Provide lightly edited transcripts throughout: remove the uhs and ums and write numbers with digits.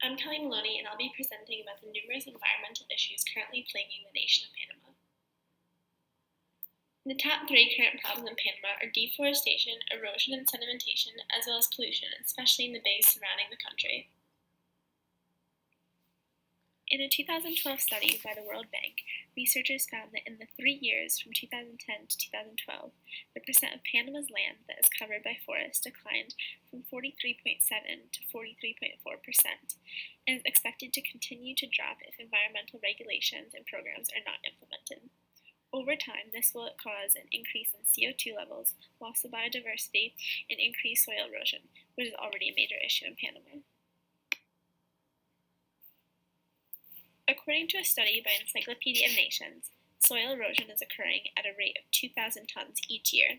I'm Kelly Maloney, and I'll be presenting about the numerous environmental issues currently plaguing the nation of Panama. The top three current problems in Panama are deforestation, erosion and sedimentation, as well as pollution, especially in the bays surrounding the country. In a 2012 study by the World Bank, researchers found that in the 3 years from 2010 to 2012, the percent of Panama's land that is covered by forests declined from 43.7 to 43.4%, and is expected to continue to drop if environmental regulations and programs are not implemented. Over time, this will cause an increase in CO2 levels, loss of biodiversity, and increased soil erosion, which is already a major issue in Panama. According to a study by Encyclopedia of Nations, soil erosion is occurring at a rate of 2,000 tons each year.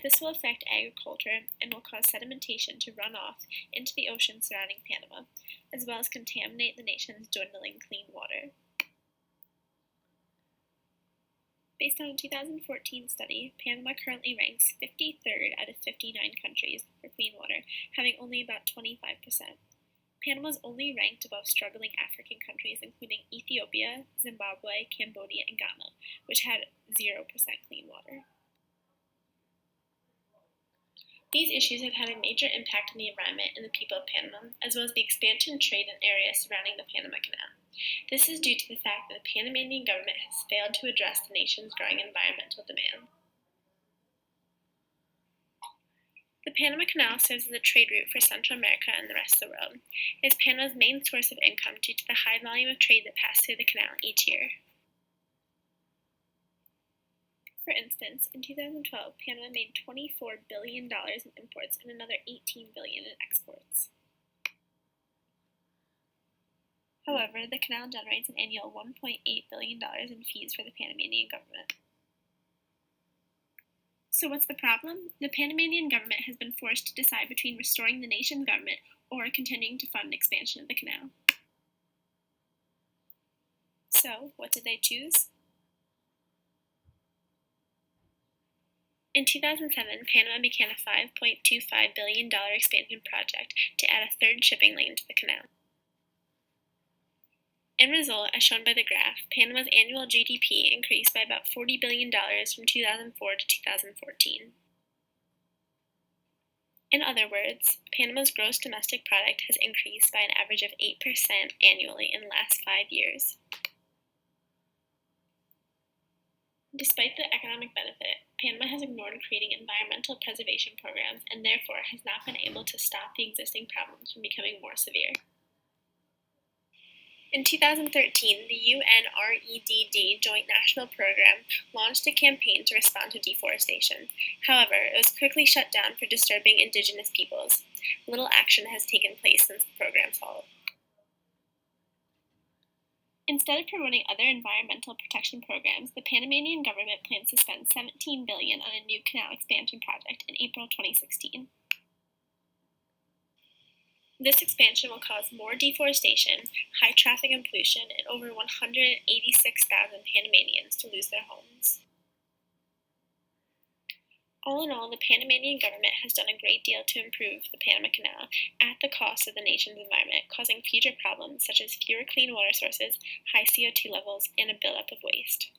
This will affect agriculture and will cause sedimentation to run off into the ocean surrounding Panama, as well as contaminate the nation's dwindling clean water. Based on a 2014 study, Panama currently ranks 53rd out of 59 countries for clean water, having only about 25%. Panama is only ranked above struggling African countries including Ethiopia, Zimbabwe, Cambodia, and Ghana, which had 0% clean water. These issues have had a major impact on the environment and the people of Panama, as well as the expansion, trade, and areas surrounding the Panama Canal. This is due to the fact that the Panamanian government has failed to address the nation's growing environmental demand. The Panama Canal serves as a trade route for Central America and the rest of the world. It is Panama's main source of income due to the high volume of trade that passes through the canal each year. For instance, in 2012, Panama made $24 billion in imports and another $18 billion in exports. However, the canal generates an annual $1.8 billion in fees for the Panamanian government. So what's the problem? The Panamanian government has been forced to decide between restoring the nation's government or continuing to fund expansion of the canal. So, what did they choose? In 2007, Panama began a $5.25 billion expansion project to add a third shipping lane to the canal. In result, as shown by the graph, Panama's annual GDP increased by about $40 billion from 2004 to 2014. In other words, Panama's gross domestic product has increased by an average of 8% annually in the last 5 years. Despite the economic benefit, Panama has ignored creating environmental preservation programs and therefore has not been able to stop the existing problems from becoming more severe. In 2013, the UNREDD Joint National Program launched a campaign to respond to deforestation. However, it was quickly shut down for disturbing indigenous peoples. Little action has taken place since the program's halt. Instead of promoting other environmental protection programs, the Panamanian government plans to spend $17 billion on a new canal expansion project in April 2016. This expansion will cause more deforestation, high traffic and pollution, and over 186,000 Panamanians to lose their homes. All in all, the Panamanian government has done a great deal to improve the Panama Canal at the cost of the nation's environment, causing future problems such as fewer clean water sources, high CO2 levels, and a buildup of waste.